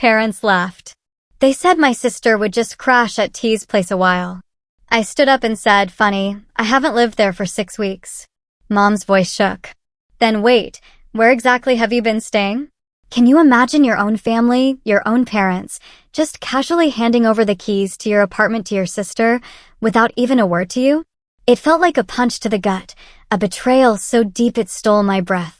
Parents laughed. They said my sister would just crash at T's place a while. I stood up and said, "Funny, I haven't lived there for 6 weeks." Mom's voice shook. "Then wait, where exactly have you been staying?" Can you imagine your own family, your own parents, just casually handing over the keys to your apartment to your sister without even a word to you? It felt like a punch to the gut, a betrayal so deep it stole my breath.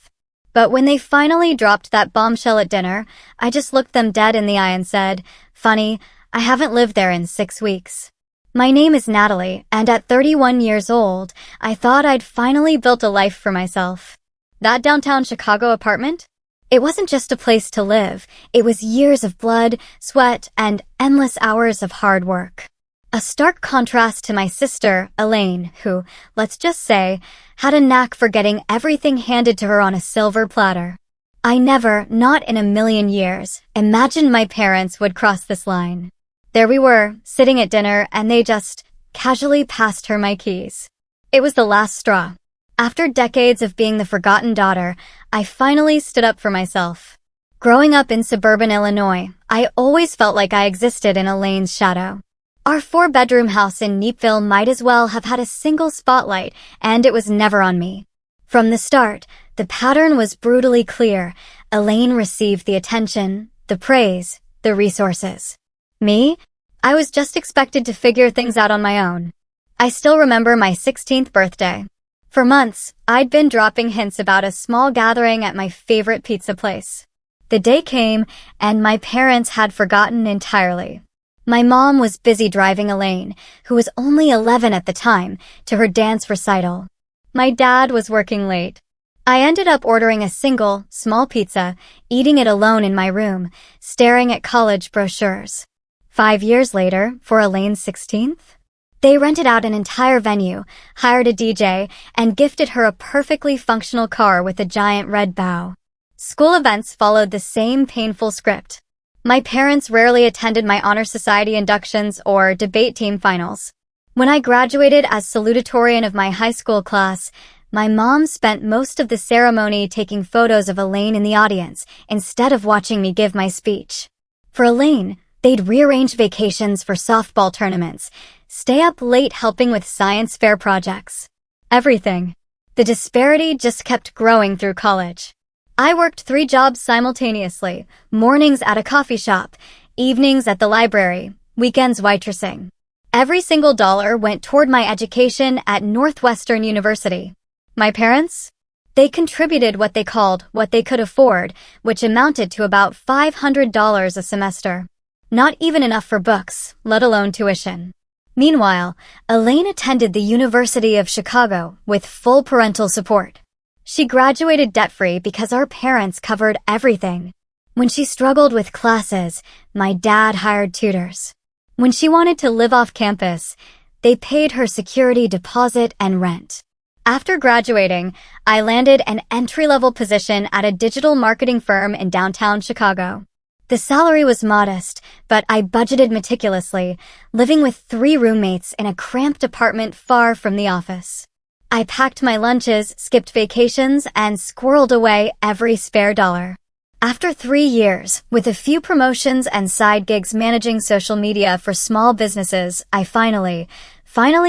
But when they finally dropped that bombshell at dinner, I just looked them dead in the eye and said, "Funny, I haven't lived there in 6 weeks." My name is Natalie, and at 31 years old, I thought I'd finally built a life for myself. That downtown Chicago apartment? It wasn't just a place to live, it was years of blood, sweat, and endless hours of hard work. A stark contrast to my sister, Elaine, who, let's just say, had a knack for getting everything handed to her on a silver platter. I never, not in a million years, imagined my parents would cross this line. There we were, sitting at dinner, and they just casually passed her my keys. It was the last straw. After decades of being the forgotten daughter, I finally stood up for myself. Growing up in suburban Illinois, I always felt like I existed in Elaine's shadow. Our 4-bedroom house in Neepville might as well have had a single spotlight, and it was never on me. From the start, the pattern was brutally clear. Elaine received the attention, the praise, the resources. Me? I was just expected to figure things out on my own. I still remember my 16th birthday. For months, I'd been dropping hints about a small gathering at my favorite pizza place. The day came, and my parents had forgotten entirely. My mom was busy driving Elaine, who was only 11 at the time, to her dance recital. My dad was working late. I ended up ordering a single, small pizza, eating it alone in my room, staring at college brochures. 5 years later, for Elaine's 16th, they rented out an entire venue, hired a DJ, and gifted her a perfectly functional car with a giant red bow. School events followed the same painful script. My parents rarely attended my honor society inductions or debate team finals. When I graduated as salutatorian of my high school class, my mom spent most of the ceremony taking photos of Elaine in the audience instead of watching me give my speech. For Elaine, they'd rearrange vacations for softball tournaments, stay up late helping with science fair projects. Everything. The disparity just kept growing through college. I worked 3 jobs simultaneously, mornings at a coffee shop, evenings at the library, weekends waitressing. Every single dollar went toward my education at Northwestern University. My parents? They contributed what they called what they could afford, which amounted to about $500 a semester. Not even enough for books, let alone tuition. Meanwhile, Elaine attended the University of Chicago with full parental support. She graduated debt-free because our parents covered everything. When she struggled with classes, my dad hired tutors. When she wanted to live off campus, they paid her security deposit and rent. After graduating, I landed an entry-level position at a digital marketing firm in downtown Chicago. The salary was modest, but I budgeted meticulously, living with 3 roommates in a cramped apartment far from the office. I packed my lunches, skipped vacations, and squirreled away every spare dollar. After 3 years, with a few promotions and side gigs managing social media for small businesses, I finally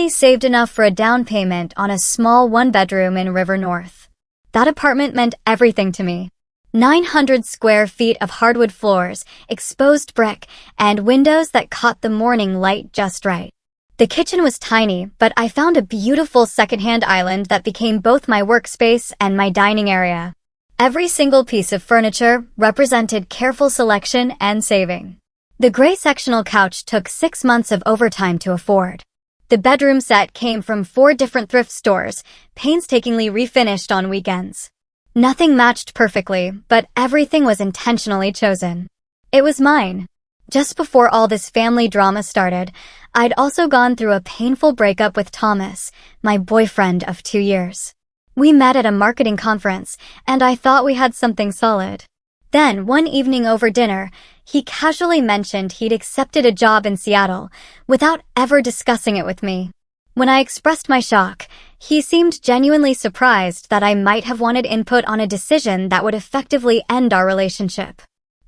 saved enough for a down payment on a small 1-bedroom in River North. That apartment meant everything to me. 900 square feet of hardwood floors, exposed brick, and windows that caught the morning light just right. The kitchen was tiny, but I found a beautiful secondhand island that became both my workspace and my dining area. Every single piece of furniture represented careful selection and saving. The gray sectional couch took 6 months of overtime to afford. The bedroom set came from 4 different thrift stores, painstakingly refinished on weekends. Nothing matched perfectly, but everything was intentionally chosen. It was mine. Just before all this family drama started, I'd also gone through a painful breakup with Thomas, my boyfriend of 2 years. We met at a marketing conference, and I thought we had something solid. Then, one evening over dinner, he casually mentioned he'd accepted a job in Seattle, without ever discussing it with me. When I expressed my shock, he seemed genuinely surprised that I might have wanted input on a decision that would effectively end our relationship.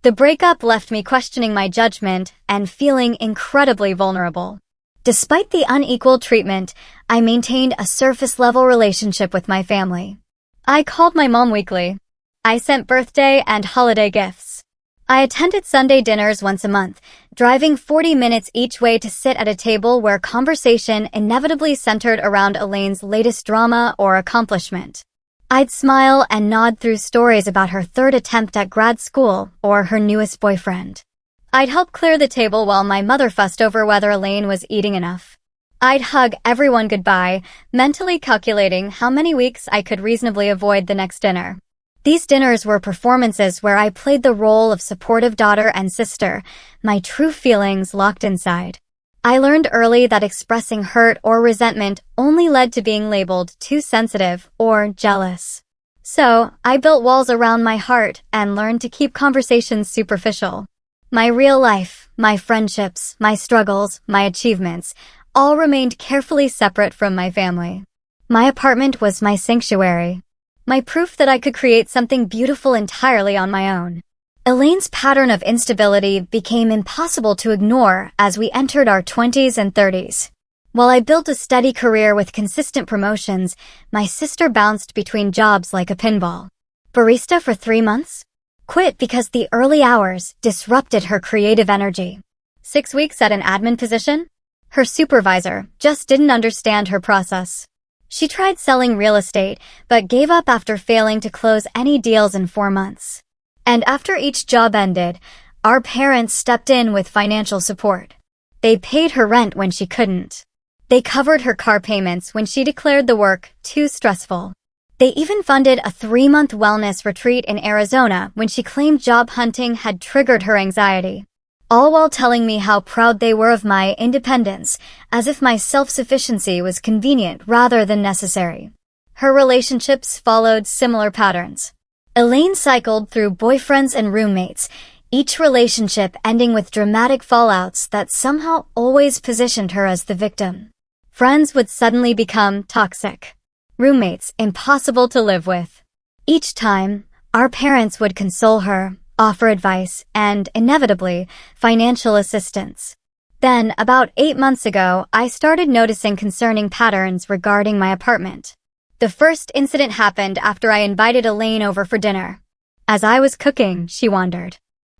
The breakup left me questioning my judgment and feeling incredibly vulnerable. Despite the unequal treatment, I maintained a surface-level relationship with my family. I called my mom weekly. I sent birthday and holiday gifts. I attended Sunday dinners once a month, driving 40 minutes each way to sit at a table where conversation inevitably centered around Elaine's latest drama or accomplishment. I'd smile and nod through stories about her third attempt at grad school or her newest boyfriend. I'd help clear the table while my mother fussed over whether Elaine was eating enough. I'd hug everyone goodbye, mentally calculating how many weeks I could reasonably avoid the next dinner. These dinners were performances where I played the role of supportive daughter and sister, my true feelings locked inside. I learned early that expressing hurt or resentment only led to being labeled too sensitive or jealous. So, I built walls around my heart and learned to keep conversations superficial. My real life, my friendships, my struggles, my achievements, all remained carefully separate from my family. My apartment was my sanctuary. My proof that I could create something beautiful entirely on my own. Elaine's pattern of instability became impossible to ignore as we entered our 20s and 30s. While I built a steady career with consistent promotions, my sister bounced between jobs like a pinball. Barista for 3 months? Quit because the early hours disrupted her creative energy. 6 weeks at an admin position? Her supervisor just didn't understand her process. She tried selling real estate, but gave up after failing to close any deals in 4 months. And after each job ended, our parents stepped in with financial support. They paid her rent when she couldn't. They covered her car payments when she declared the work too stressful. They even funded a 3-month wellness retreat in Arizona when she claimed job hunting had triggered her anxiety. All while telling me how proud they were of my independence, as if my self-sufficiency was convenient rather than necessary. Her relationships followed similar patterns. Elaine cycled through boyfriends and roommates, each relationship ending with dramatic fallouts that somehow always positioned her as the victim. Friends would suddenly become toxic. Roommates impossible to live with. Each time, our parents would console her, offer advice, and, inevitably, financial assistance. Then, about 8 months ago, I started noticing concerning patterns regarding my apartment. The first incident happened after I invited Elaine over for dinner. As I was cooking, she wandered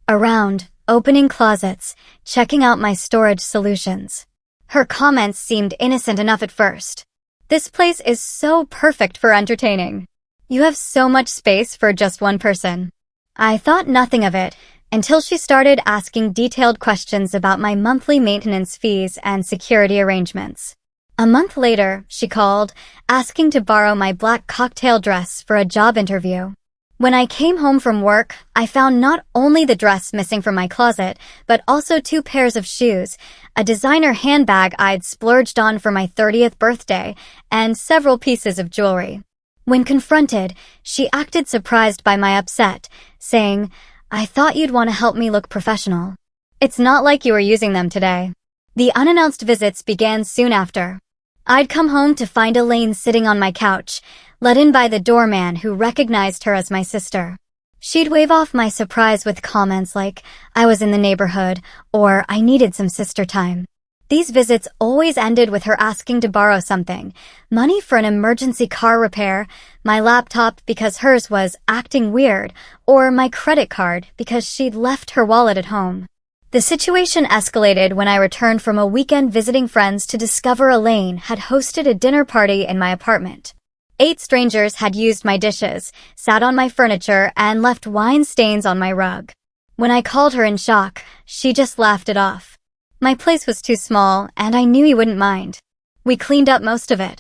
around, opening closets, checking out my storage solutions. Her comments seemed innocent enough at first. "This place is so perfect for entertaining. You have so much space for just one person." I thought nothing of it until she started asking detailed questions about my monthly maintenance fees and security arrangements. A month later, she called, asking to borrow my black cocktail dress for a job interview. When I came home from work, I found not only the dress missing from my closet, but also 2 pairs of shoes, a designer handbag I'd splurged on for my 30th birthday, and several pieces of jewelry. When confronted, she acted surprised by my upset, saying, "I thought you'd want to help me look professional. It's not like you were using them today." The unannounced visits began soon after. I'd come home to find Elaine sitting on my couch, let in by the doorman who recognized her as my sister. She'd wave off my surprise with comments like, "I was in the neighborhood," or "I needed some sister time." These visits always ended with her asking to borrow something: money for an emergency car repair, my laptop because hers was acting weird, or my credit card because she'd left her wallet at home. The situation escalated when I returned from a weekend visiting friends to discover Elaine had hosted a dinner party in my apartment. 8 strangers had used my dishes, sat on my furniture, and left wine stains on my rug. When I called her in shock, she just laughed it off. My place was too small, and I knew he wouldn't mind. We cleaned up most of it.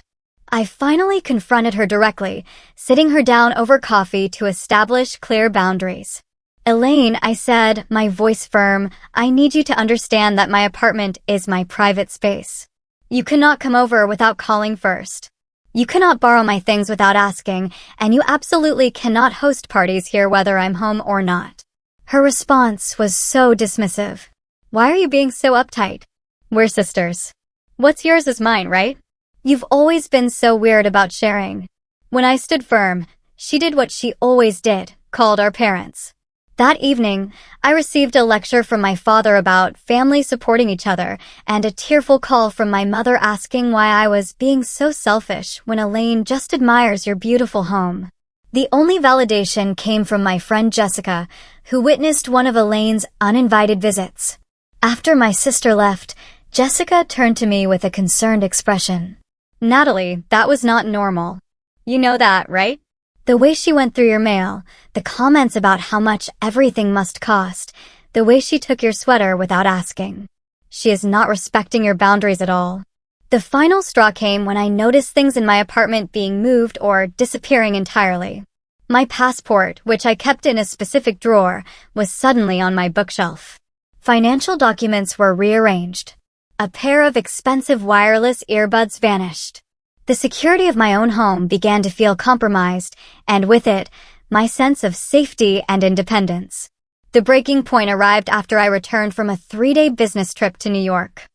I finally confronted her directly, sitting her down over coffee to establish clear boundaries. "Elaine," I said, my voice firm, "I need you to understand that my apartment is my private space. You cannot come over without calling first. You cannot borrow my things without asking, and you absolutely cannot host parties here whether I'm home or not." Her response was so dismissive. "Why are you being so uptight? We're sisters. What's yours is mine, right? You've always been so weird about sharing." When I stood firm, she did what she always did, called our parents. That evening, I received a lecture from my father about family supporting each other and a tearful call from my mother asking why I was being so selfish when Elaine just admires your beautiful home. The only validation came from my friend Jessica, who witnessed one of Elaine's uninvited visits. After my sister left, Jessica turned to me with a concerned expression. "Natalie, that was not normal. You know that, right? The way she went through your mail, the comments about how much everything must cost, the way she took your sweater without asking. She is not respecting your boundaries at all." The final straw came when I noticed things in my apartment being moved or disappearing entirely. My passport, which I kept in a specific drawer, was suddenly on my bookshelf. Financial documents were rearranged. A pair of expensive wireless earbuds vanished. The security of my own home began to feel compromised, and with it, my sense of safety and independence. The breaking point arrived after I returned from a 3-day business trip to New York.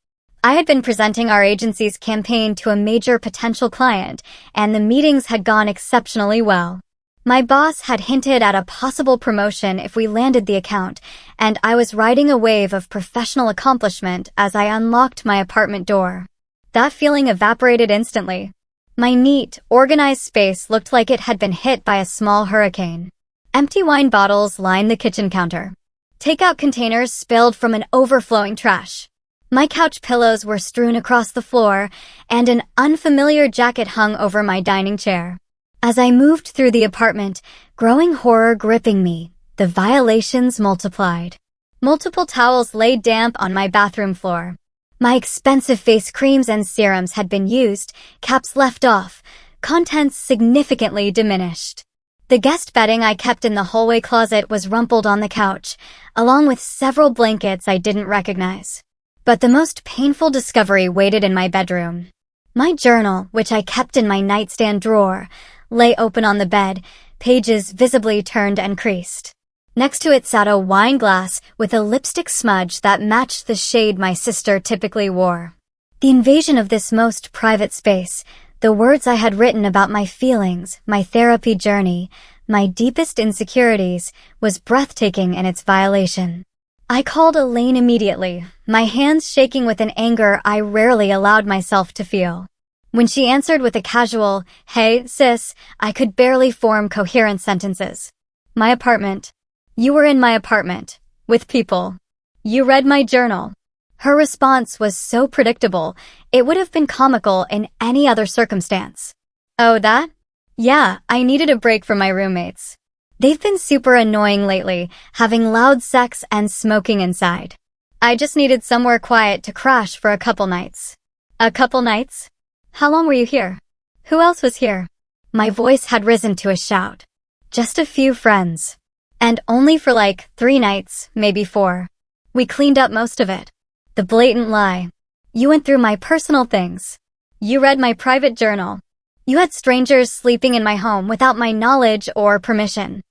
I had been presenting our agency's campaign to a major potential client, and the meetings had gone exceptionally well. My boss had hinted at a possible promotion if we landed the account, and I was riding a wave of professional accomplishment as I unlocked my apartment door. That feeling evaporated instantly. My neat, organized space looked like it had been hit by a small hurricane. Empty wine bottles lined the kitchen counter. Takeout containers spilled from an overflowing trash. My couch pillows were strewn across the floor, and an unfamiliar jacket hung over my dining chair. As I moved through the apartment, growing horror gripping me, the violations multiplied. Multiple towels lay damp on my bathroom floor. My expensive face creams and serums had been used, caps left off, contents significantly diminished. The guest bedding I kept in the hallway closet was rumpled on the couch, along with several blankets I didn't recognize. But the most painful discovery waited in my bedroom. My journal, which I kept in my nightstand drawer, lay open on the bed, pages visibly turned and creased. Next to it sat a wine glass with a lipstick smudge that matched the shade my sister typically wore. The invasion of this most private space, the words I had written about my feelings, my therapy journey, my deepest insecurities, was breathtaking in its violation. I called Elaine immediately, my hands shaking with an anger I rarely allowed myself to feel. When she answered with a casual, "Hey, sis," I could barely form coherent sentences. "My apartment. You were in my apartment. With people. You read my journal." Her response was so predictable, it would have been comical in any other circumstance. "Oh, that? Yeah, I needed a break from my roommates. They've been super annoying lately, having loud sex and smoking inside. I just needed somewhere quiet to crash for a couple nights." "A couple nights? How long were you here? Who else was here?" My voice had risen to a shout. "Just a few friends. And only for like 3 nights, maybe 4. We cleaned up most of it." The blatant lie. "You went through my personal things. You read my private journal. You had strangers sleeping in my home without my knowledge or permission."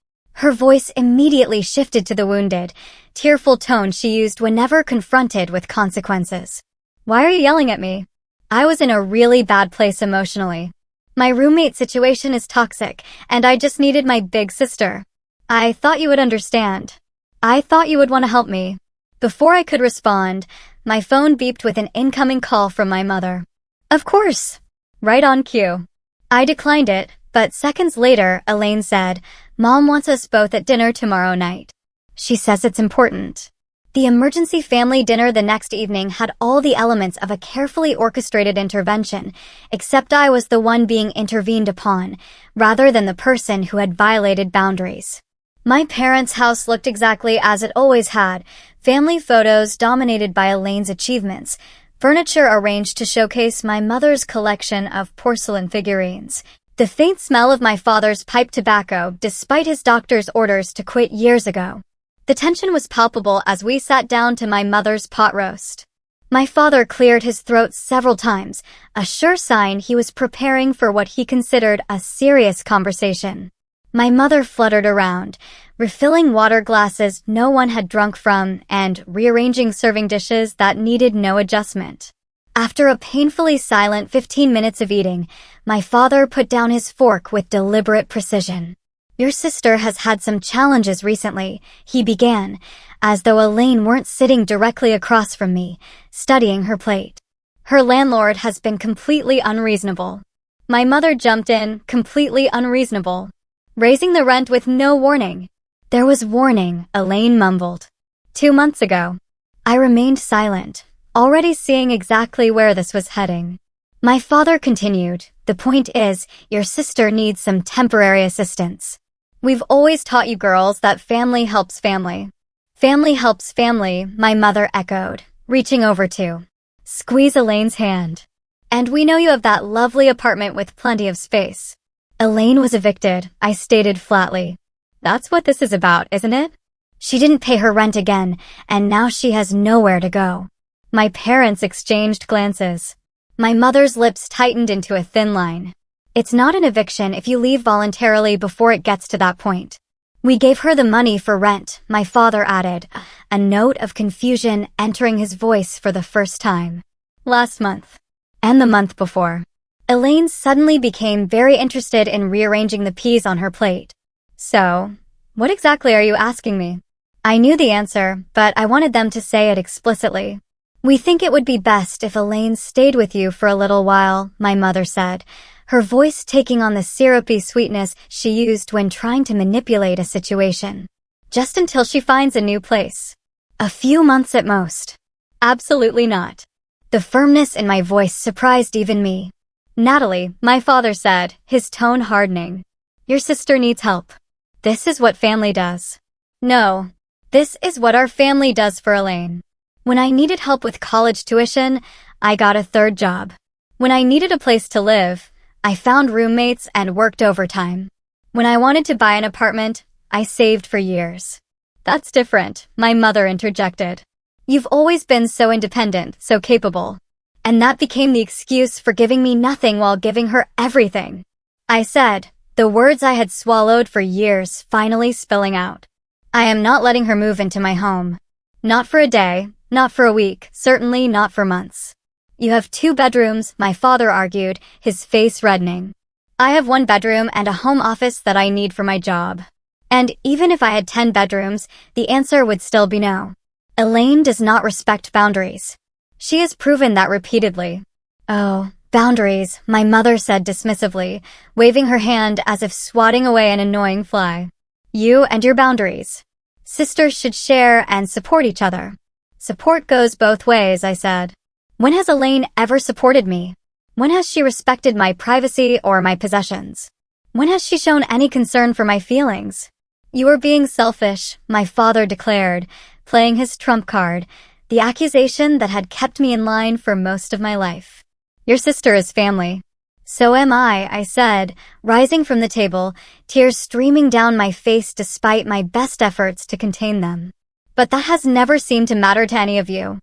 Her voice immediately shifted to the wounded, tearful tone she used whenever confronted with consequences. "Why are you yelling at me? I was in a really bad place emotionally. My roommate situation is toxic, and I just needed my big sister. I thought you would understand. I thought you would want to help me." Before I could respond, my phone beeped with an incoming call from my mother. Of course. Right on cue. I declined it, but seconds later, Elaine said, "Mom wants us both at dinner tomorrow night. She says it's important." The emergency family dinner the next evening had all the elements of a carefully orchestrated intervention, except I was the one being intervened upon, rather than the person who had violated boundaries. My parents' house looked exactly as it always had, family photos dominated by Elaine's achievements, furniture arranged to showcase my mother's collection of porcelain figurines, the faint smell of my father's pipe tobacco despite his doctor's orders to quit years ago. The tension was palpable as we sat down to my mother's pot roast. My father cleared his throat several times, a sure sign he was preparing for what he considered a serious conversation. My mother fluttered around, refilling water glasses no one had drunk from and rearranging serving dishes that needed no adjustment. After a painfully silent 15 minutes of eating, my father put down his fork with deliberate precision. Your sister has had some challenges recently, he began, as though Elaine weren't sitting directly across from me, studying her plate. Her landlord has been completely unreasonable. My mother jumped in, completely unreasonable, raising the rent with no warning. There was warning, Elaine mumbled. 2 months ago. I remained silent, already seeing exactly where this was heading. My father continued, the point is, your sister needs some temporary assistance. We've always taught you girls that family helps family. Family helps family, my mother echoed, reaching over to squeeze Elaine's hand. And we know you have that lovely apartment with plenty of space. Elaine was evicted, I stated flatly. That's what this is about, isn't it? She didn't pay her rent again, and now she has nowhere to go. My parents exchanged glances. My mother's lips tightened into a thin line. It's not an eviction if you leave voluntarily before it gets to that point. We gave her the money for rent, my father added, a note of confusion entering his voice for the first time. Last month. And the month before. Elaine suddenly became very interested in rearranging the peas on her plate. So, what exactly are you asking me? I knew the answer, but I wanted them to say it explicitly. We think it would be best if Elaine stayed with you for a little while, my mother said, her voice taking on the syrupy sweetness she used when trying to manipulate a situation. Just until she finds a new place. A few months at most. Absolutely not. The firmness in my voice surprised even me. Natalie, my father said, his tone hardening. Your sister needs help. This is what family does. No, this is what our family does for Elaine. When I needed help with college tuition, I got a third job. When I needed a place to live, I found roommates and worked overtime. When I wanted to buy an apartment, I saved for years. That's different, my mother interjected. You've always been so independent, so capable. And that became the excuse for giving me nothing while giving her everything. I said, the words I had swallowed for years finally spilling out. I am not letting her move into my home. Not for a day, not for a week, certainly not for months. You have 2 bedrooms, my father argued, his face reddening. I have 1 bedroom and a home office that I need for my job. And even if I had 10 bedrooms, the answer would still be no. Elaine does not respect boundaries. She has proven that repeatedly. Oh, boundaries, my mother said dismissively, waving her hand as if swatting away an annoying fly. You and your boundaries. Sisters should share and support each other. Support goes both ways, I said. When has Elaine ever supported me? When has she respected my privacy or my possessions? When has she shown any concern for my feelings? You are being selfish, my father declared, playing his trump card, the accusation that had kept me in line for most of my life. Your sister is family. So am I said, rising from the table, tears streaming down my face despite my best efforts to contain them. But that has never seemed to matter to any of you.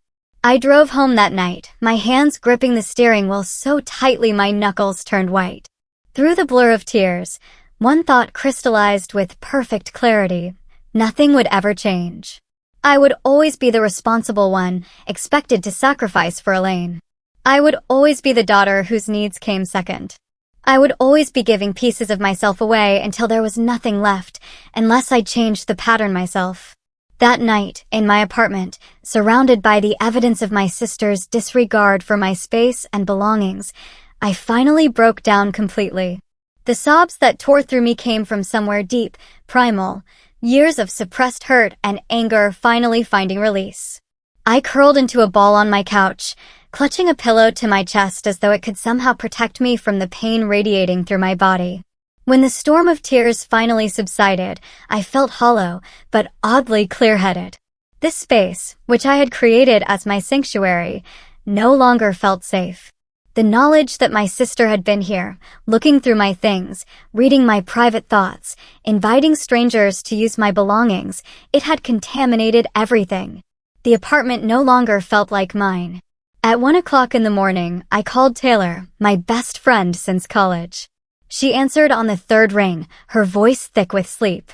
I drove home that night, my hands gripping the steering wheel so tightly my knuckles turned white. Through the blur of tears, one thought crystallized with perfect clarity. Nothing would ever change. I would always be the responsible one, expected to sacrifice for Elaine. I would always be the daughter whose needs came second. I would always be giving pieces of myself away until there was nothing left, unless I changed the pattern myself. That night, in my apartment, surrounded by the evidence of my sister's disregard for my space and belongings, I finally broke down completely. The sobs that tore through me came from somewhere deep, primal, years of suppressed hurt and anger finally finding release. I curled into a ball on my couch, clutching a pillow to my chest as though it could somehow protect me from the pain radiating through my body. When the storm of tears finally subsided, I felt hollow, but oddly clear-headed. This space, which I had created as my sanctuary, no longer felt safe. The knowledge that my sister had been here, looking through my things, reading my private thoughts, inviting strangers to use my belongings, it had contaminated everything. The apartment no longer felt like mine. At 1 o'clock in the morning, I called Taylor, my best friend since college. She answered on the 3rd ring, her voice thick with sleep.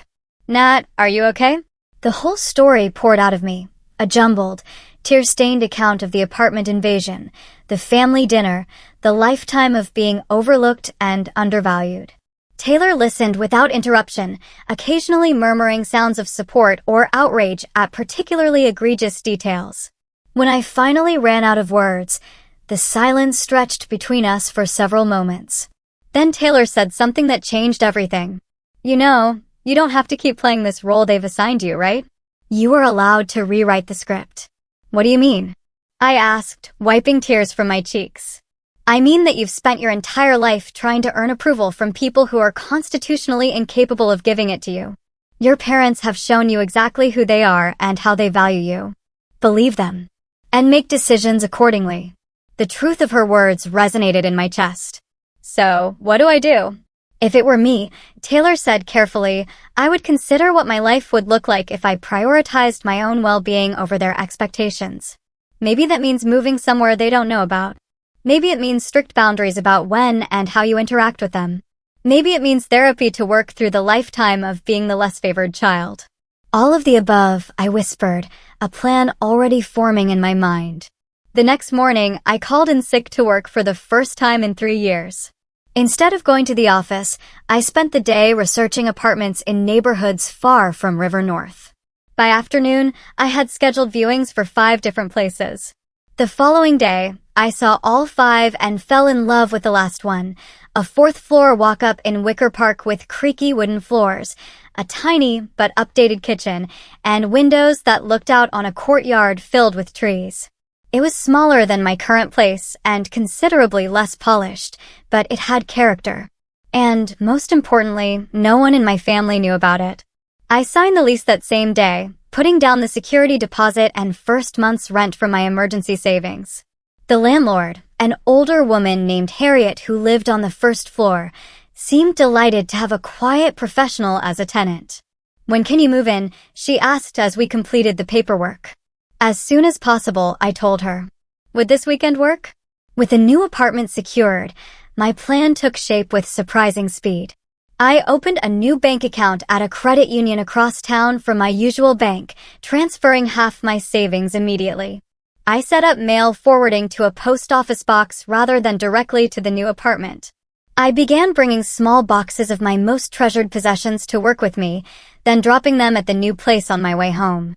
Nat, are you okay? The whole story poured out of me, a jumbled, tear-stained account of the apartment invasion, the family dinner, the lifetime of being overlooked and undervalued. Taylor listened without interruption, occasionally murmuring sounds of support or outrage at particularly egregious details. When I finally ran out of words, the silence stretched between us for several moments. Then Taylor said something that changed everything. "You know, you don't have to keep playing this role they've assigned you, right? You are allowed to rewrite the script." "What do you mean?" I asked, wiping tears from my cheeks. "I mean that you've spent your entire life trying to earn approval from people who are constitutionally incapable of giving it to you. Your parents have shown you exactly who they are and how they value you. Believe them, and make decisions accordingly." The truth of her words resonated in my chest. "So, what do I do?" "If it were me," Taylor said carefully, "I would consider what my life would look like if I prioritized my own well-being over their expectations. Maybe that means moving somewhere they don't know about. Maybe it means strict boundaries about when and how you interact with them. Maybe it means therapy to work through the lifetime of being the less favored child." "All of the above," I whispered, a plan already forming in my mind. The next morning, I called in sick to work for the first time in 3 years. Instead of going to the office, I spent the day researching apartments in neighborhoods far from River North. By afternoon, I had scheduled viewings for 5 different places. The following day, I saw all 5 and fell in love with the last one, a 4th-floor walk-up in Wicker Park with creaky wooden floors, a tiny but updated kitchen, and windows that looked out on a courtyard filled with trees. It was smaller than my current place and considerably less polished, but it had character. And, most importantly, no one in my family knew about it. I signed the lease that same day, putting down the security deposit and first month's rent from my emergency savings. The landlord, an older woman named Harriet who lived on the 1st floor, seemed delighted to have a quiet professional as a tenant. "When can you move in?" she asked as we completed the paperwork. "As soon as possible," I told her. Would this weekend work? With a new apartment secured, my plan took shape with surprising speed. I opened a new bank account at a credit union across town from my usual bank, transferring half my savings immediately. I set up mail forwarding to a post office box rather than directly to the new apartment. I began bringing small boxes of my most treasured possessions to work with me, then dropping them at the new place on my way home.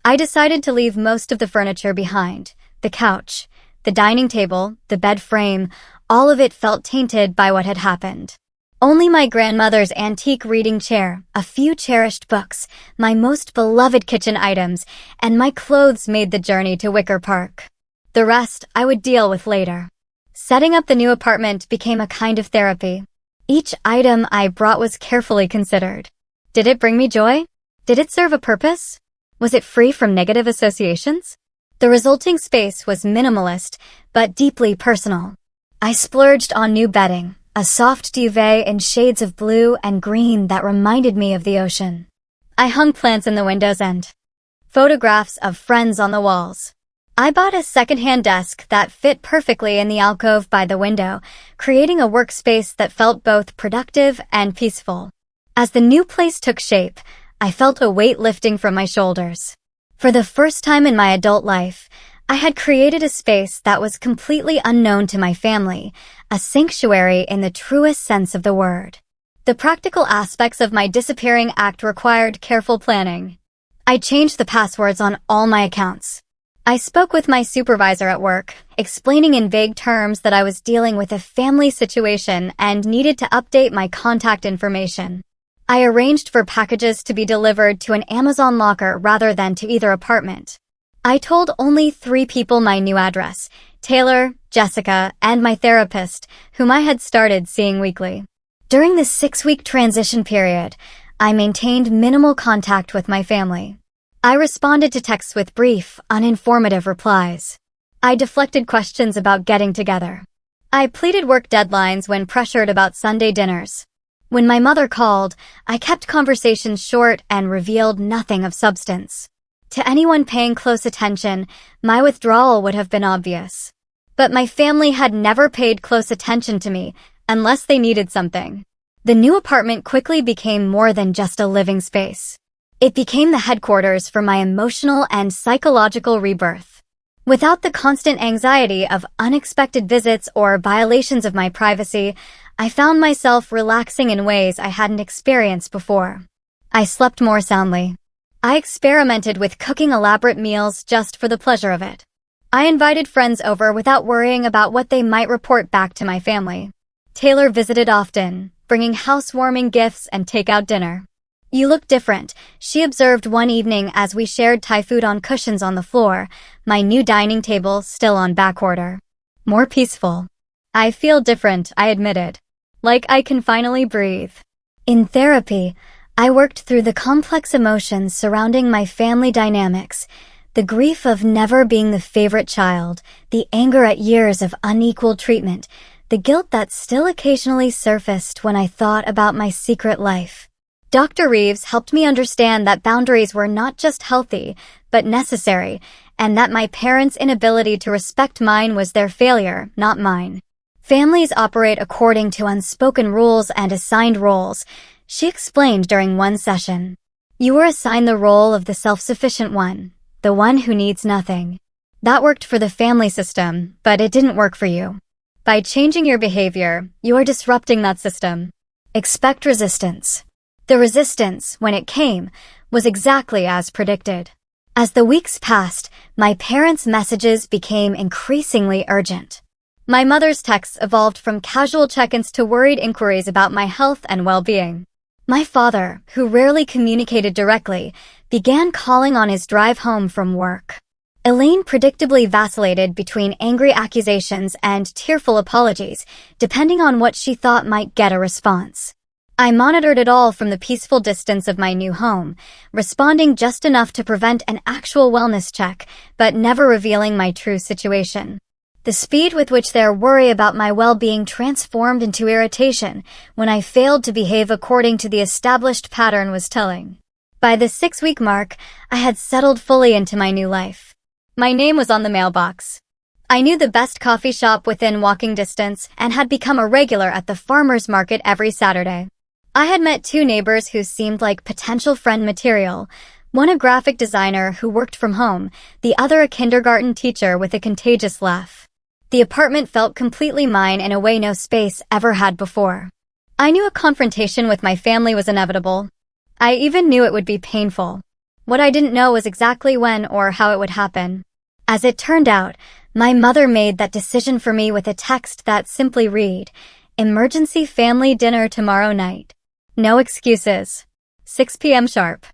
I decided to leave most of the furniture behind. The couch, the dining table, the bed frame, all of it felt tainted by what had happened. Only my grandmother's antique reading chair, a few cherished books, my most beloved kitchen items, and my clothes made the journey to Wicker Park. The rest I would deal with later. Setting up the new apartment became a kind of therapy. Each item I brought was carefully considered. Did it bring me joy? Did it serve a purpose? Was it free from negative associations? The resulting space was minimalist, but deeply personal. I splurged on new bedding, a soft duvet in shades of blue and green that reminded me of the ocean. I hung plants in the windows and photographs of friends on the walls. I bought a secondhand desk that fit perfectly in the alcove by the window, creating a workspace that felt both productive and peaceful. As the new place took shape, I felt a weight lifting from my shoulders. For the first time in my adult life, I had created a space that was completely unknown to my family, a sanctuary in the truest sense of the word. The practical aspects of my disappearing act required careful planning. I changed the passwords on all my accounts. I spoke with my supervisor at work, explaining in vague terms that I was dealing with a family situation and needed to update my contact information. I arranged for packages to be delivered to an Amazon locker rather than to either apartment. I told only 3 people my new address: Taylor, Jessica, and my therapist, whom I had started seeing weekly. During the 6-week transition period, I maintained minimal contact with my family. I responded to texts with brief, uninformative replies. I deflected questions about getting together. I pleaded work deadlines when pressured about Sunday dinners. When my mother called, I kept conversations short and revealed nothing of substance. To anyone paying close attention, my withdrawal would have been obvious. But my family had never paid close attention to me, unless they needed something. The new apartment quickly became more than just a living space. It became the headquarters for my emotional and psychological rebirth. Without the constant anxiety of unexpected visits or violations of my privacy, I found myself relaxing in ways I hadn't experienced before. I slept more soundly. I experimented with cooking elaborate meals just for the pleasure of it. I invited friends over without worrying about what they might report back to my family. Taylor visited often, bringing housewarming gifts and takeout dinner. "You look different," she observed one evening as we shared Thai food on cushions on the floor, my new dining table still on backorder. "More peaceful." "I feel different," I admitted. "Like I can finally breathe." In therapy, I worked through the complex emotions surrounding my family dynamics, the grief of never being the favorite child, the anger at years of unequal treatment, the guilt that still occasionally surfaced when I thought about my secret life. Dr. Reeves helped me understand that boundaries were not just healthy, but necessary, and that my parents' inability to respect mine was their failure, not mine. Families operate according to unspoken rules and assigned roles, she explained during one session. You were assigned the role of the self-sufficient one, the one who needs nothing. That worked for the family system, but it didn't work for you. By changing your behavior, you are disrupting that system. Expect resistance. The resistance, when it came, was exactly as predicted. As the weeks passed, my parents' messages became increasingly urgent. My mother's texts evolved from casual check-ins to worried inquiries about my health and well-being. My father, who rarely communicated directly, began calling on his drive home from work. Elaine predictably vacillated between angry accusations and tearful apologies, depending on what she thought might get a response. I monitored it all from the peaceful distance of my new home, responding just enough to prevent an actual wellness check, but never revealing my true situation. The speed with which their worry about my well-being transformed into irritation when I failed to behave according to the established pattern was telling. By the 6-week mark, I had settled fully into my new life. My name was on the mailbox. I knew the best coffee shop within walking distance and had become a regular at the farmer's market every Saturday. I had met 2 neighbors who seemed like potential friend material, one a graphic designer who worked from home, the other a kindergarten teacher with a contagious laugh. The apartment felt completely mine in a way no space ever had before. I knew a confrontation with my family was inevitable. I even knew it would be painful. What I didn't know was exactly when or how it would happen. As it turned out, my mother made that decision for me with a text that simply read, "Emergency family dinner tomorrow night. No excuses. 6 p.m. sharp."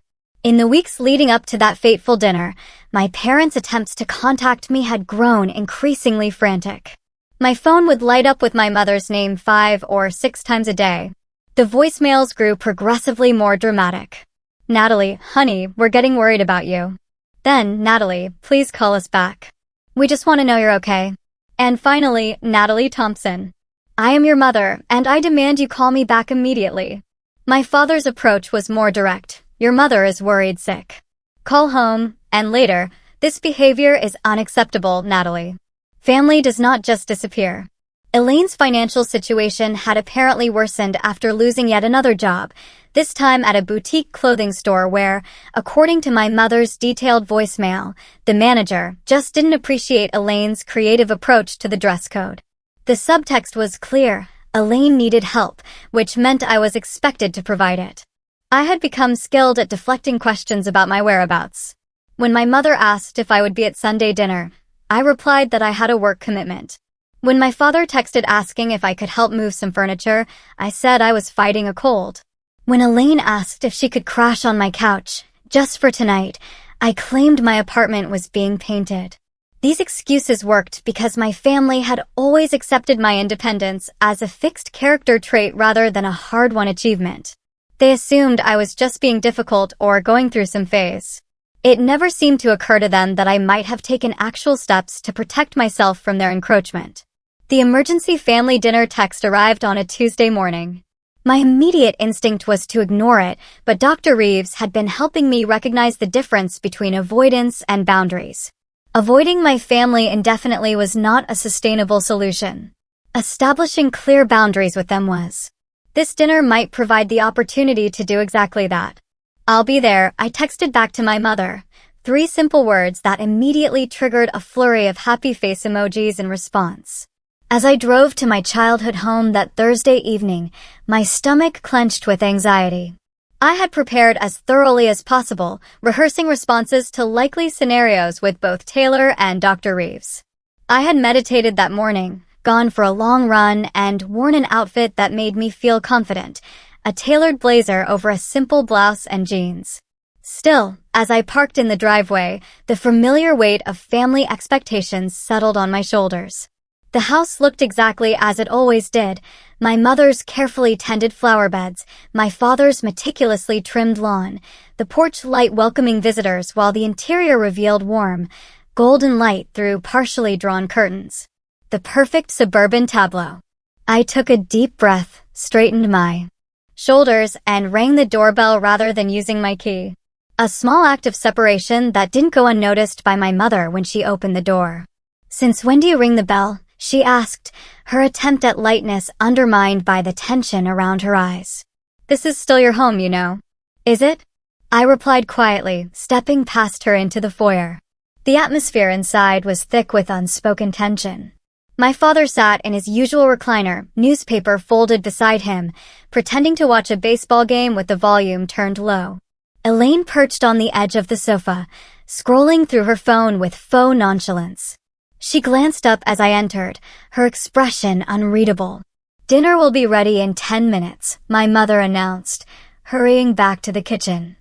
In the weeks leading up to that fateful dinner, my parents' attempts to contact me had grown increasingly frantic. My phone would light up with my mother's name 5 or 6 times a day. The voicemails grew progressively more dramatic. "Natalie, honey, we're getting worried about you." Then, "Natalie, please call us back. We just want to know you're okay." And finally, "Natalie Thompson, I am your mother, and I demand you call me back immediately." My father's approach was more direct. "Your mother is worried sick. Call home," and later, "This behavior is unacceptable, Natalie." Family does not just disappear. Elaine's financial situation had apparently worsened after losing yet another job, this time at a boutique clothing store where, according to my mother's detailed voicemail, the manager just didn't appreciate Elaine's creative approach to the dress code. The subtext was clear: Elaine needed help, which meant I was expected to provide it. I had become skilled at deflecting questions about my whereabouts. When my mother asked if I would be at Sunday dinner, I replied that I had a work commitment. When my father texted asking if I could help move some furniture, I said I was fighting a cold. When Elaine asked if she could crash on my couch, just for tonight, I claimed my apartment was being painted. These excuses worked because my family had always accepted my independence as a fixed character trait rather than a hard-won achievement. They assumed I was just being difficult or going through some phase. It never seemed to occur to them that I might have taken actual steps to protect myself from their encroachment. The emergency family dinner text arrived on a Tuesday morning. My immediate instinct was to ignore it, but Dr. Reeves had been helping me recognize the difference between avoidance and boundaries. Avoiding my family indefinitely was not a sustainable solution. Establishing clear boundaries with them was. This dinner might provide the opportunity to do exactly that. "I'll be there," I texted back to my mother. 3 simple words that immediately triggered a flurry of happy face emojis in response. As I drove to my childhood home that Thursday evening, my stomach clenched with anxiety. I had prepared as thoroughly as possible, rehearsing responses to likely scenarios with both Taylor and Dr. Reeves. I had meditated that morning, gone for a long run, and worn an outfit that made me feel confident, a tailored blazer over a simple blouse and jeans. Still, as I parked in the driveway, the familiar weight of family expectations settled on my shoulders. The house looked exactly as it always did, my mother's carefully tended flower beds, my father's meticulously trimmed lawn, the porch light welcoming visitors while the interior revealed warm, golden light through partially drawn curtains. The perfect suburban tableau. I took a deep breath, straightened my shoulders, and rang the doorbell rather than using my key. A small act of separation that didn't go unnoticed by my mother when she opened the door. "Since when do you ring the bell?" she asked, her attempt at lightness undermined by the tension around her eyes. "This is still your home, you know." "Is it?" I replied quietly, stepping past her into the foyer. The atmosphere inside was thick with unspoken tension. My father sat in his usual recliner, newspaper folded beside him, pretending to watch a baseball game with the volume turned low. Elaine perched on the edge of the sofa, scrolling through her phone with faux nonchalance. She glanced up as I entered, her expression unreadable. "Dinner will be ready in 10 minutes, my mother announced, hurrying back to the kitchen.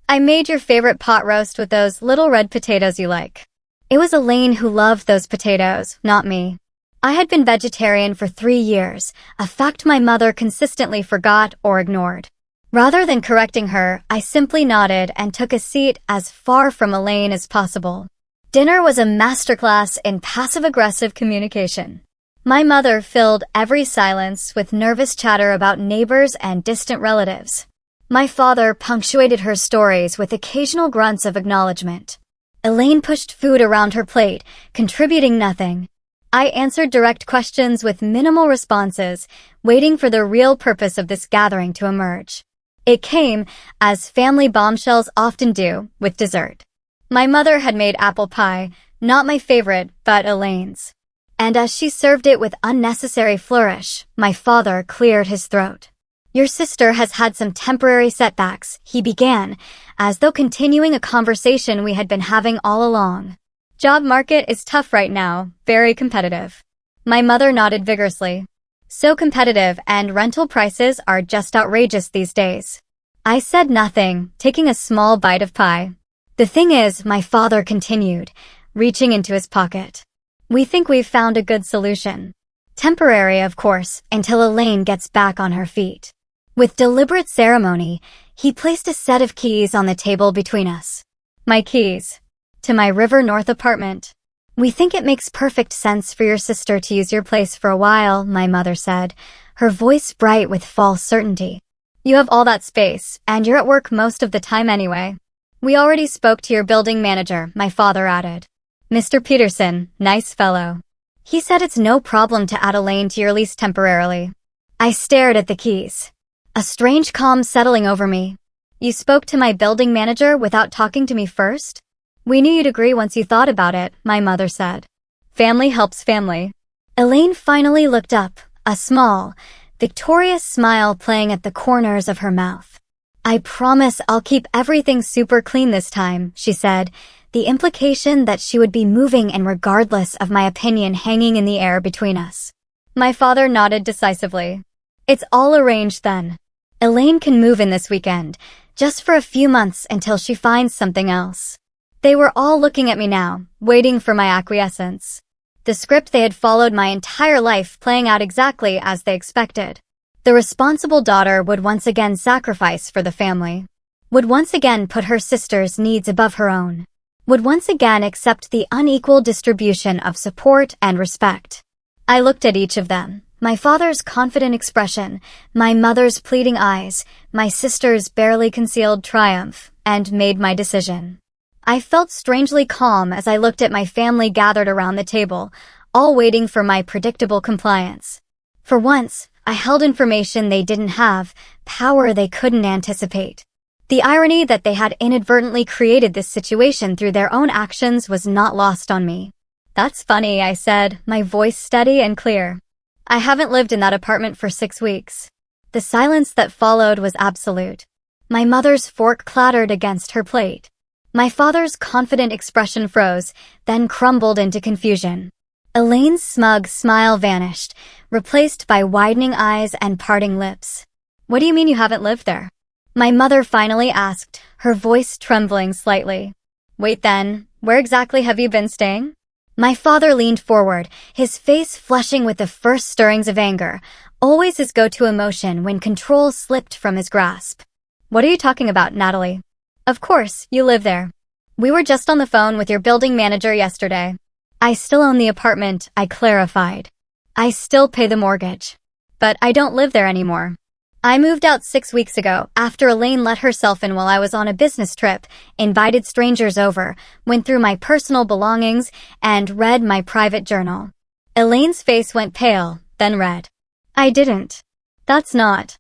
"I made your favorite pot roast with those little red potatoes you like." It was Elaine who loved those potatoes, not me. I had been vegetarian for 3 years, a fact my mother consistently forgot or ignored. Rather than correcting her, I simply nodded and took a seat as far from Elaine as possible. Dinner was a masterclass in passive-aggressive communication. My mother filled every silence with nervous chatter about neighbors and distant relatives. My father punctuated her stories with occasional grunts of acknowledgement. Elaine pushed food around her plate, contributing nothing. I answered direct questions with minimal responses, waiting for the real purpose of this gathering to emerge. It came, as family bombshells often do, with dessert. My mother had made apple pie, not my favorite, but Elaine's. And as she served it with unnecessary flourish, my father cleared his throat. "Your sister has had some temporary setbacks," he began, as though continuing a conversation we had been having all along. "Job market is tough right now, very competitive." My mother nodded vigorously. "So competitive, and rental prices are just outrageous these days." I said nothing, taking a small bite of pie. "The thing is," my father continued, reaching into his pocket, "we think we've found a good solution. Temporary, of course, until Elaine gets back on her feet." With deliberate ceremony, he placed a set of keys on the table between us. "My keys. To my River North apartment. We think it makes perfect sense for your sister to use your place for a while," my mother said, her voice bright with false certainty. "You have all that space, and you're at work most of the time anyway." "We already spoke to your building manager," my father added. "Mr. Peterson, nice fellow. He said it's no problem to add Elaine to your lease temporarily." I stared at the keys, a strange calm settling over me. "You spoke to my building manager without talking to me first?" "We knew you'd agree once you thought about it," my mother said. "Family helps family." Elaine finally looked up, a small, victorious smile playing at the corners of her mouth. "I promise I'll keep everything super clean this time," she said, the implication that she would be moving in regardless of my opinion hanging in the air between us. My father nodded decisively. "It's all arranged then. Elaine can move in this weekend, just for a few months until she finds something else." They were all looking at me now, waiting for my acquiescence. The script they had followed my entire life playing out exactly as they expected. The responsible daughter would once again sacrifice for the family. Would once again put her sister's needs above her own. Would once again accept the unequal distribution of support and respect. I looked at each of them. My father's confident expression, my mother's pleading eyes, my sister's barely concealed triumph, and made my decision. I felt strangely calm as I looked at my family gathered around the table, all waiting for my predictable compliance. For once, I held information they didn't have, power they couldn't anticipate. The irony that they had inadvertently created this situation through their own actions was not lost on me. That's funny, I said, my voice steady and clear. I haven't lived in that apartment for 6 weeks. The silence that followed was absolute. My mother's fork clattered against her plate. My father's confident expression froze, then crumbled into confusion. Elaine's smug smile vanished, replaced by widening eyes and parting lips. What do you mean you haven't lived there? My mother finally asked, her voice trembling slightly. Wait then, where exactly have you been staying? My father leaned forward, his face flushing with the first stirrings of anger, always his go-to emotion when control slipped from his grasp. What are you talking about, Natalie? Of course, you live there. We were just on the phone with your building manager yesterday. I still own the apartment, I clarified. I still pay the mortgage. But I don't live there anymore. I moved out 6 weeks ago after Elaine let herself in while I was on a business trip, invited strangers over, went through my personal belongings, and read my private journal. Elaine's face went pale, then red. I didn't. That's not.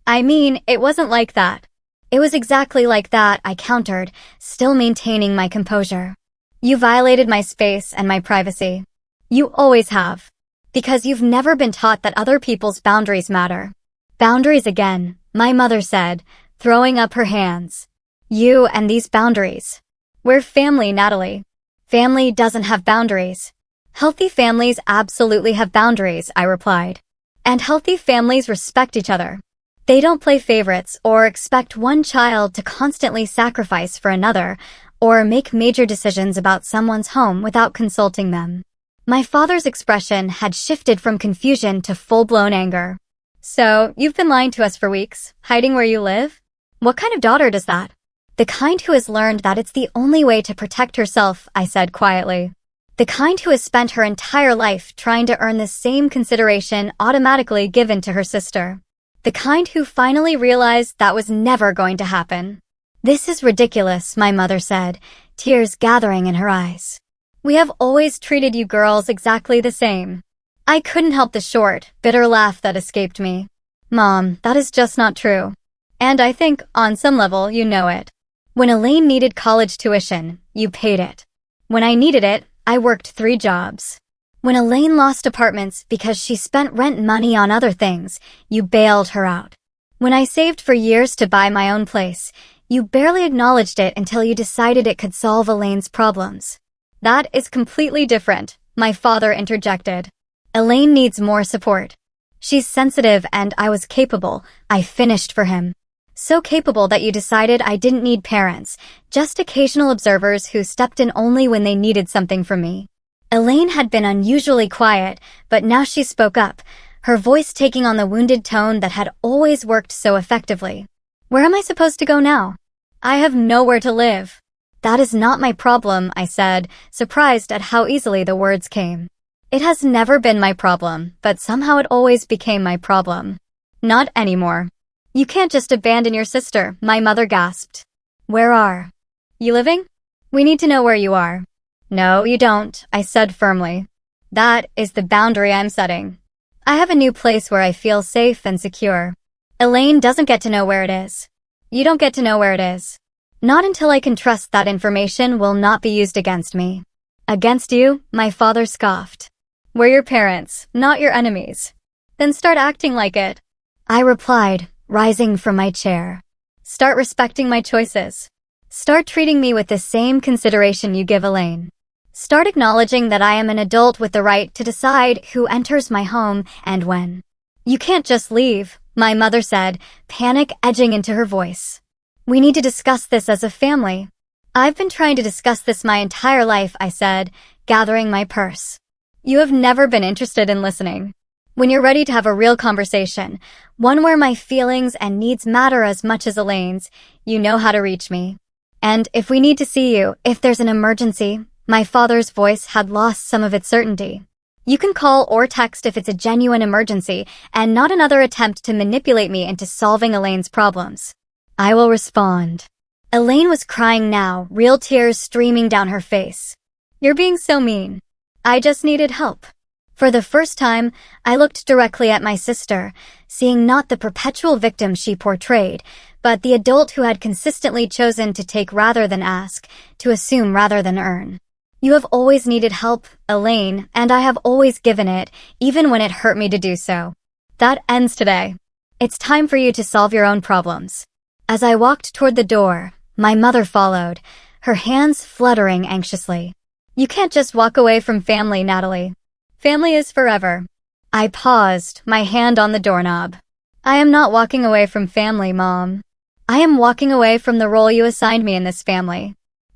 I mean, it wasn't like that. It was exactly like that, I countered, still maintaining my composure. You violated my space and my privacy. You always have. Because you've never been taught that other people's boundaries matter. Boundaries again, my mother said, throwing up her hands. You and these boundaries. We're family, Natalie. Family doesn't have boundaries. Healthy families absolutely have boundaries, I replied. And healthy families respect each other. They don't play favorites or expect one child to constantly sacrifice for another or make major decisions about someone's home without consulting them. My father's expression had shifted from confusion to full-blown anger. So, you've been lying to us for weeks, hiding where you live? What kind of daughter does that? The kind who has learned that it's the only way to protect herself, I said quietly. The kind who has spent her entire life trying to earn the same consideration automatically given to her sister. The kind who finally realized that was never going to happen. This is ridiculous, my mother said, tears gathering in her eyes. We have always treated you girls exactly the same. I couldn't help the short, bitter laugh that escaped me. Mom, that is just not true. And I think, on some level, you know it. When Elaine needed college tuition, you paid it. When I needed it, I worked 3 jobs. When Elaine lost apartments because she spent rent money on other things, you bailed her out. When I saved for years to buy my own place, you barely acknowledged it until you decided it could solve Elaine's problems. That is completely different, my father interjected. Elaine needs more support. She's sensitive and I was capable, I finished for him. So capable that you decided I didn't need parents, just occasional observers who stepped in only when they needed something from me. Elaine had been unusually quiet, but now she spoke up, her voice taking on the wounded tone that had always worked so effectively. Where am I supposed to go now? I have nowhere to live. That is not my problem, I said, surprised at how easily the words came. It has never been my problem, but somehow it always became my problem. Not anymore. You can't just abandon your sister, my mother gasped. Where are you living? We need to know where you are. No, you don't, I said firmly. That is the boundary I'm setting. I have a new place where I feel safe and secure. Elaine doesn't get to know where it is. You don't get to know where it is. Not until I can trust that information will not be used against me. Against you, my father scoffed. We're your parents, not your enemies. Then start acting like it. I replied, rising from my chair. Start respecting my choices. Start treating me with the same consideration you give Elaine. Start acknowledging that I am an adult with the right to decide who enters my home and when. You can't just leave, my mother said, panic edging into her voice. We need to discuss this as a family. I've been trying to discuss this my entire life, I said, gathering my purse. You have never been interested in listening. When you're ready to have a real conversation, one where my feelings and needs matter as much as Elaine's, you know how to reach me. And if we need to see you, if there's an emergency, my father's voice had lost some of its certainty. You can call or text if it's a genuine emergency and not another attempt to manipulate me into solving Elaine's problems. I will respond. Elaine was crying now, real tears streaming down her face. You're being so mean. I just needed help. For the first time, I looked directly at my sister, seeing not the perpetual victim she portrayed, but the adult who had consistently chosen to take rather than ask, to assume rather than earn. You have always needed help, Elaine, and I have always given it, even when it hurt me to do so. That ends today. It's time for you to solve your own problems. As I walked toward the door, my mother followed, her hands fluttering anxiously. You can't just walk away from family, Natalie. Family is forever. I paused, my hand on the doorknob. I am not walking away from family, Mom. I am walking away from the role you assigned me in this family.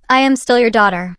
I am still your daughter.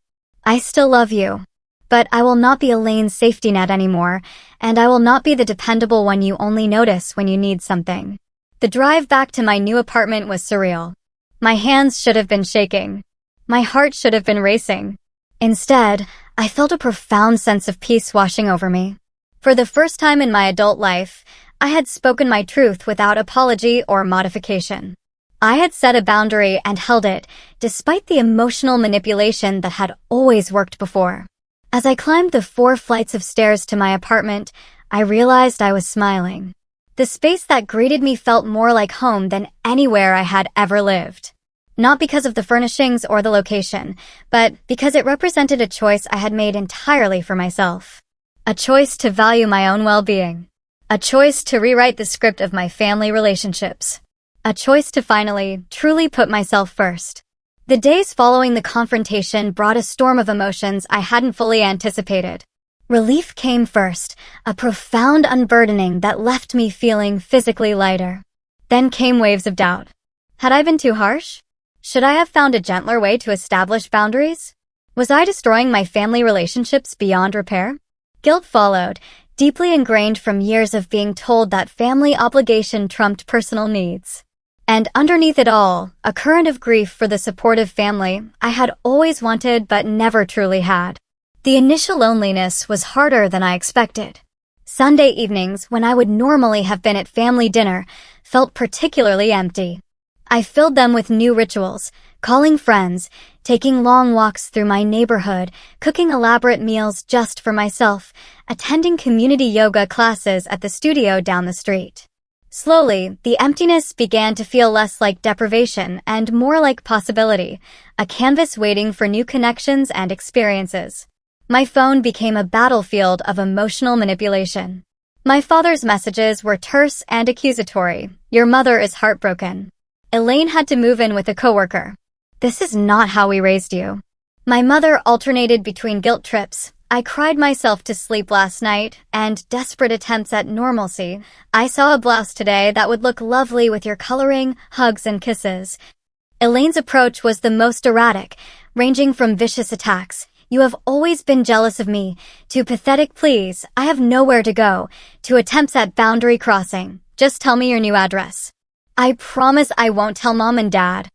I still love you. But I will not be Elaine's safety net anymore, and I will not be the dependable one you only notice when you need something. The drive back to my new apartment was surreal. My hands should have been shaking. My heart should have been racing. Instead, I felt a profound sense of peace washing over me. For the first time in my adult life, I had spoken my truth without apology or modification. I had set a boundary and held it, despite the emotional manipulation that had always worked before. As I climbed the 4 flights of stairs to my apartment, I realized I was smiling. The space that greeted me felt more like home than anywhere I had ever lived. Not because of the furnishings or the location, but because it represented a choice I had made entirely for myself. A choice to value my own well-being. A choice to rewrite the script of my family relationships. A choice to finally, truly put myself first. The days following the confrontation brought a storm of emotions I hadn't fully anticipated. Relief came first, a profound unburdening that left me feeling physically lighter. Then came waves of doubt. Had I been too harsh? Should I have found a gentler way to establish boundaries? Was I destroying my family relationships beyond repair? Guilt followed, deeply ingrained from years of being told that family obligation trumped personal needs. And underneath it all, a current of grief for the supportive family I had always wanted but never truly had. The initial loneliness was harder than I expected. Sunday evenings, when I would normally have been at family dinner, felt particularly empty. I filled them with new rituals, calling friends, taking long walks through my neighborhood, cooking elaborate meals just for myself, attending community yoga classes at the studio down the street. Slowly, the emptiness began to feel less like deprivation and more like possibility, a canvas waiting for new connections and experiences. My phone became a battlefield of emotional manipulation. My father's messages were terse and accusatory. Your mother is heartbroken. Elaine had to move in with a coworker. This is not how we raised you. My mother alternated between guilt trips. I cried myself to sleep last night, and desperate attempts at normalcy. I saw a blouse today that would look lovely with your coloring, hugs, and kisses. Elaine's approach was the most erratic, ranging from vicious attacks. You have always been jealous of me, to pathetic pleas, I have nowhere to go, to attempts at boundary crossing. Just tell me your new address. I promise I won't tell Mom and Dad.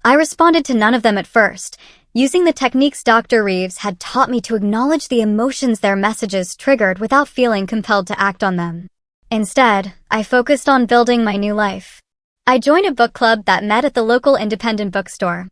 I responded to none of them at first, using the techniques Dr. Reeves had taught me to acknowledge the emotions their messages triggered without feeling compelled to act on them. Instead, I focused on building my new life. I joined a book club that met at the local independent bookstore.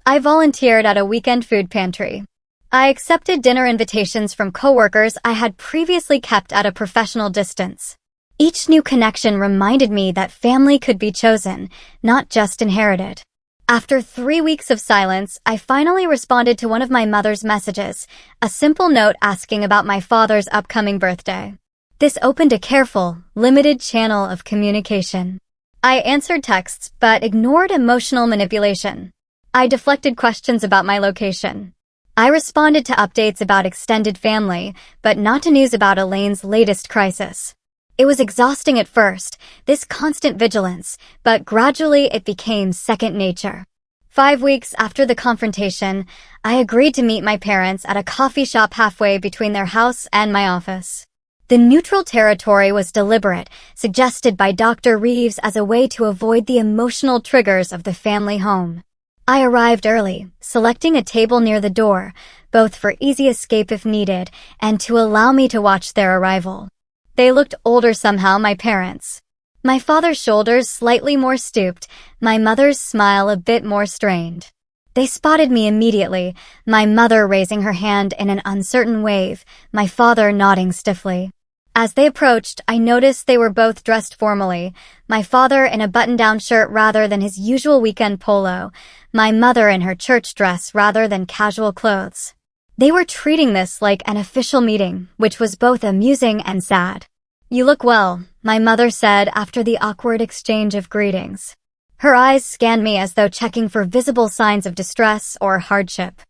I volunteered at a weekend food pantry. I accepted dinner invitations from coworkers I had previously kept at a professional distance. Each new connection reminded me that family could be chosen, not just inherited. After 3 weeks of silence, I finally responded to one of my mother's messages, a simple note asking about my father's upcoming birthday. This opened a careful, limited channel of communication. I answered texts but ignored emotional manipulation. I deflected questions about my location. I responded to updates about extended family, but not to news about Elaine's latest crisis. It was exhausting at first, this constant vigilance, but gradually it became second nature. 5 weeks after the confrontation, I agreed to meet my parents at a coffee shop halfway between their house and my office. The neutral territory was deliberate, suggested by Dr. Reeves as a way to avoid the emotional triggers of the family home. I arrived early, selecting a table near the door, both for easy escape if needed, and to allow me to watch their arrival. They looked older somehow, my parents. My father's shoulders slightly more stooped, my mother's smile a bit more strained. They spotted me immediately, my mother raising her hand in an uncertain wave, my father nodding stiffly. As they approached, I noticed they were both dressed formally, my father in a button-down shirt rather than his usual weekend polo, my mother in her church dress rather than casual clothes. They were treating this like an official meeting, which was both amusing and sad. "You look well," my mother said after the awkward exchange of greetings. Her eyes scanned me as though checking for visible signs of distress or hardship.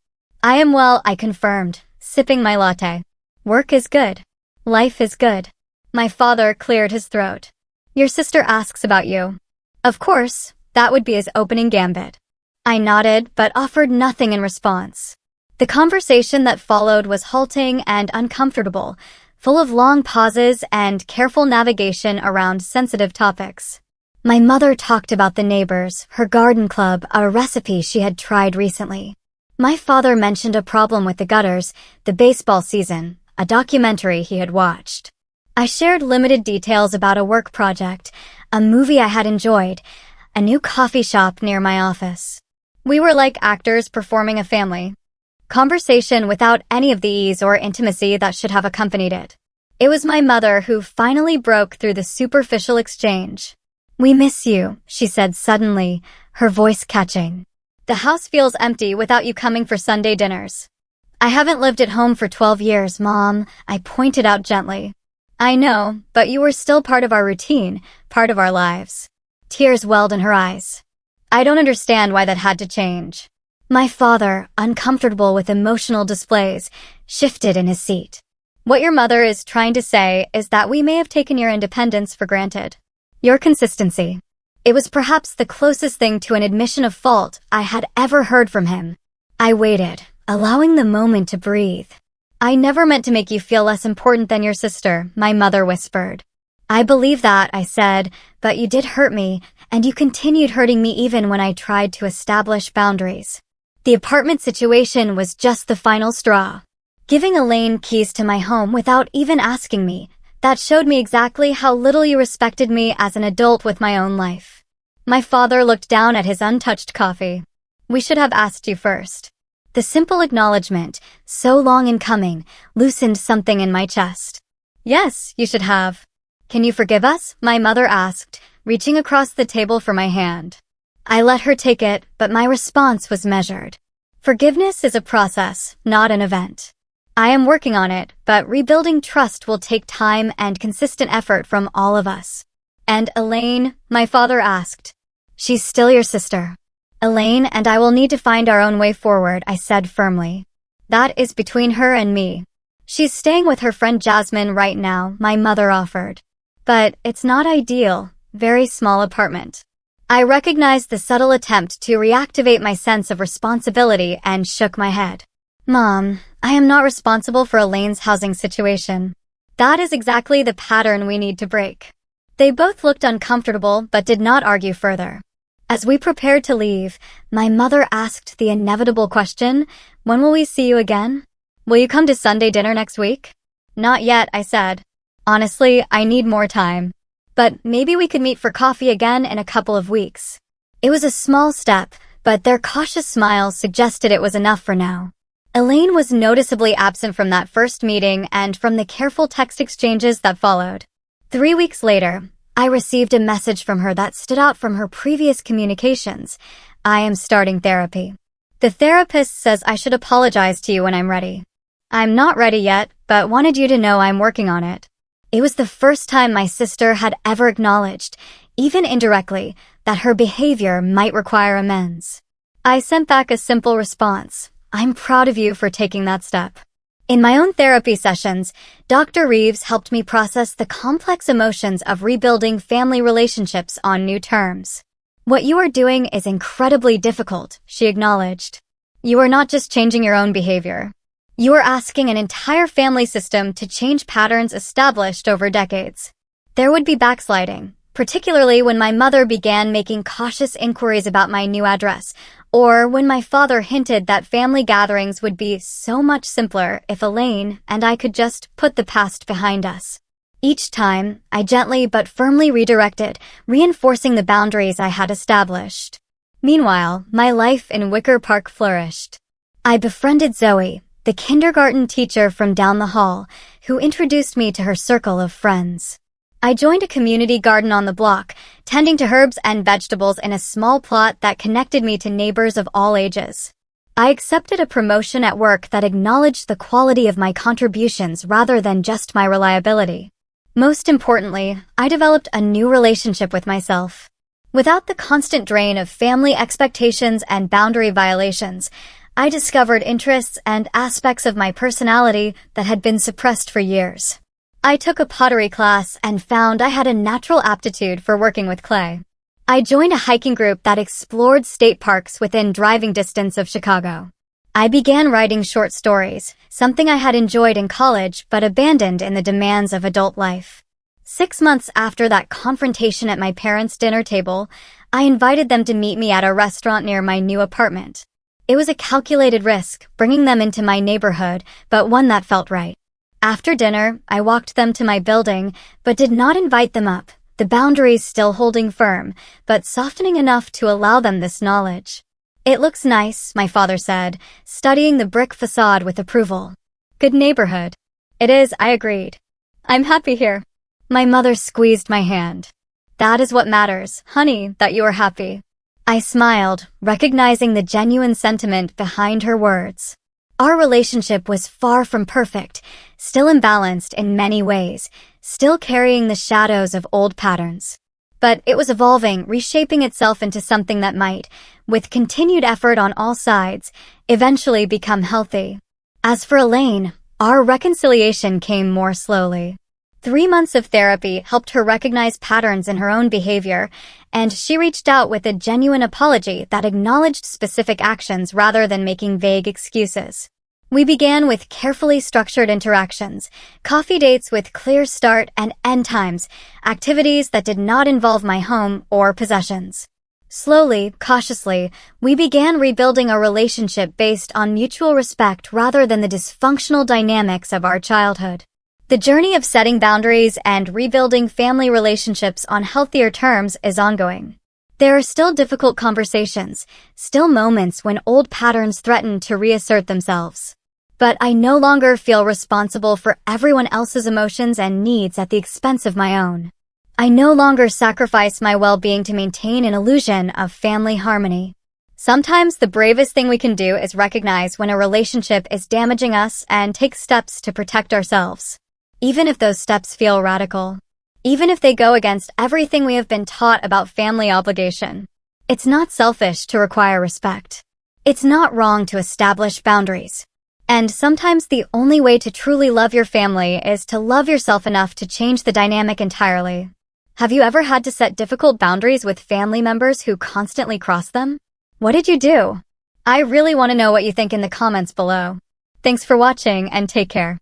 "I am well," I confirmed, sipping my latte. "Work is good. Life is good." My father cleared his throat. "Your sister asks about you." Of course, that would be his opening gambit. I nodded, but offered nothing in response. The conversation that followed was halting and uncomfortable, full of long pauses and careful navigation around sensitive topics. My mother talked about the neighbors, her garden club, a recipe she had tried recently. My father mentioned a problem with the gutters, the baseball season, a documentary he had watched. I shared limited details about a work project, a movie I had enjoyed, a new coffee shop near my office. We were like actors performing a family conversation without any of the ease or intimacy that should have accompanied it. It was my mother who finally broke through the superficial exchange. "We miss you," she said suddenly, her voice catching. "The house feels empty without you coming for Sunday dinners." "I haven't lived at home for 12 years, Mom," I pointed out gently. "I know, but you were still part of our routine, part of our lives." Tears welled in her eyes. "I don't understand why that had to change." My father, uncomfortable with emotional displays, shifted in his seat. "What your mother is trying to say is that we may have taken your independence for granted. Your consistency." It was perhaps the closest thing to an admission of fault I had ever heard from him. I waited, allowing the moment to breathe. "I never meant to make you feel less important than your sister," my mother whispered. "I believe that," I said, "but you did hurt me, and you continued hurting me even when I tried to establish boundaries." The apartment situation was just the final straw. Giving Elaine keys to my home without even asking me, that showed me exactly how little you respected me as an adult with my own life. My father looked down at his untouched coffee. "We should have asked you first." The simple acknowledgement, so long in coming, loosened something in my chest. "Yes, you should have." "Can you forgive us?" my mother asked, reaching across the table for my hand. I let her take it, but my response was measured. Forgiveness is a process, not an event. I am working on it, but rebuilding trust will take time and consistent effort from all of us. "And Elaine?" my father asked. "She's still your sister. Elaine and I will need to find our own way forward," I said firmly. "That is between her and me." "She's staying with her friend Jasmine right now," my mother offered. "But it's not ideal, very small apartment." I recognized the subtle attempt to reactivate my sense of responsibility and shook my head. "Mom, I am not responsible for Elaine's housing situation." That is exactly the pattern we need to break. They both looked uncomfortable but did not argue further. As we prepared to leave, my mother asked the inevitable question, "When will we see you again? Will you come to Sunday dinner next week?" "Not yet," I said. "Honestly, I need more time. But maybe we could meet for coffee again in a couple of weeks." It was a small step, but their cautious smiles suggested it was enough for now. Elaine was noticeably absent from that first meeting and from the careful text exchanges that followed. 3 weeks later, I received a message from her that stood out from her previous communications. "I am starting therapy. The therapist says I should apologize to you when I'm ready. I'm not ready yet, but wanted you to know I'm working on it." It was the first time my sister had ever acknowledged, even indirectly, that her behavior might require amends. I sent back a simple response. "I'm proud of you for taking that step." In my own therapy sessions, Dr. Reeves helped me process the complex emotions of rebuilding family relationships on new terms. "What you are doing is incredibly difficult," she acknowledged. "You are not just changing your own behavior. You are asking an entire family system to change patterns established over decades." There would be backsliding, particularly when my mother began making cautious inquiries about my new address, or when my father hinted that family gatherings would be so much simpler if Elaine and I could just put the past behind us. Each time, I gently but firmly redirected, reinforcing the boundaries I had established. Meanwhile, my life in Wicker Park flourished. I befriended Zoe, the kindergarten teacher from down the hall, who introduced me to her circle of friends. I joined a community garden on the block, tending to herbs and vegetables in a small plot that connected me to neighbors of all ages. I accepted a promotion at work that acknowledged the quality of my contributions rather than just my reliability. Most importantly, I developed a new relationship with myself. Without the constant drain of family expectations and boundary violations, I discovered interests and aspects of my personality that had been suppressed for years. I took a pottery class and found I had a natural aptitude for working with clay. I joined a hiking group that explored state parks within driving distance of Chicago. I began writing short stories, something I had enjoyed in college but abandoned in the demands of adult life. 6 months after that confrontation at my parents' dinner table, I invited them to meet me at a restaurant near my new apartment. It was a calculated risk, bringing them into my neighborhood, but one that felt right. After dinner, I walked them to my building, but did not invite them up, the boundaries still holding firm, but softening enough to allow them this knowledge. "It looks nice," my father said, studying the brick facade with approval. "Good neighborhood." "It is," I agreed. "I'm happy here." My mother squeezed my hand. "That is what matters, honey, that you are happy." I smiled, recognizing the genuine sentiment behind her words. Our relationship was far from perfect, still imbalanced in many ways, still carrying the shadows of old patterns. But it was evolving, reshaping itself into something that might, with continued effort on all sides, eventually become healthy. As for Elaine, our reconciliation came more slowly. 3 months of therapy helped her recognize patterns in her own behavior, and she reached out with a genuine apology that acknowledged specific actions rather than making vague excuses. We began with carefully structured interactions, coffee dates with clear start and end times, activities that did not involve my home or possessions. Slowly, cautiously, we began rebuilding a relationship based on mutual respect rather than the dysfunctional dynamics of our childhood. The journey of setting boundaries and rebuilding family relationships on healthier terms is ongoing. There are still difficult conversations, still moments when old patterns threaten to reassert themselves. But I no longer feel responsible for everyone else's emotions and needs at the expense of my own. I no longer sacrifice my well-being to maintain an illusion of family harmony. Sometimes the bravest thing we can do is recognize when a relationship is damaging us and take steps to protect ourselves. Even if those steps feel radical. Even if they go against everything we have been taught about family obligation. It's not selfish to require respect. It's not wrong to establish boundaries. And sometimes the only way to truly love your family is to love yourself enough to change the dynamic entirely. Have you ever had to set difficult boundaries with family members who constantly cross them? What did you do? I really want to know what you think in the comments below. Thanks for watching and take care.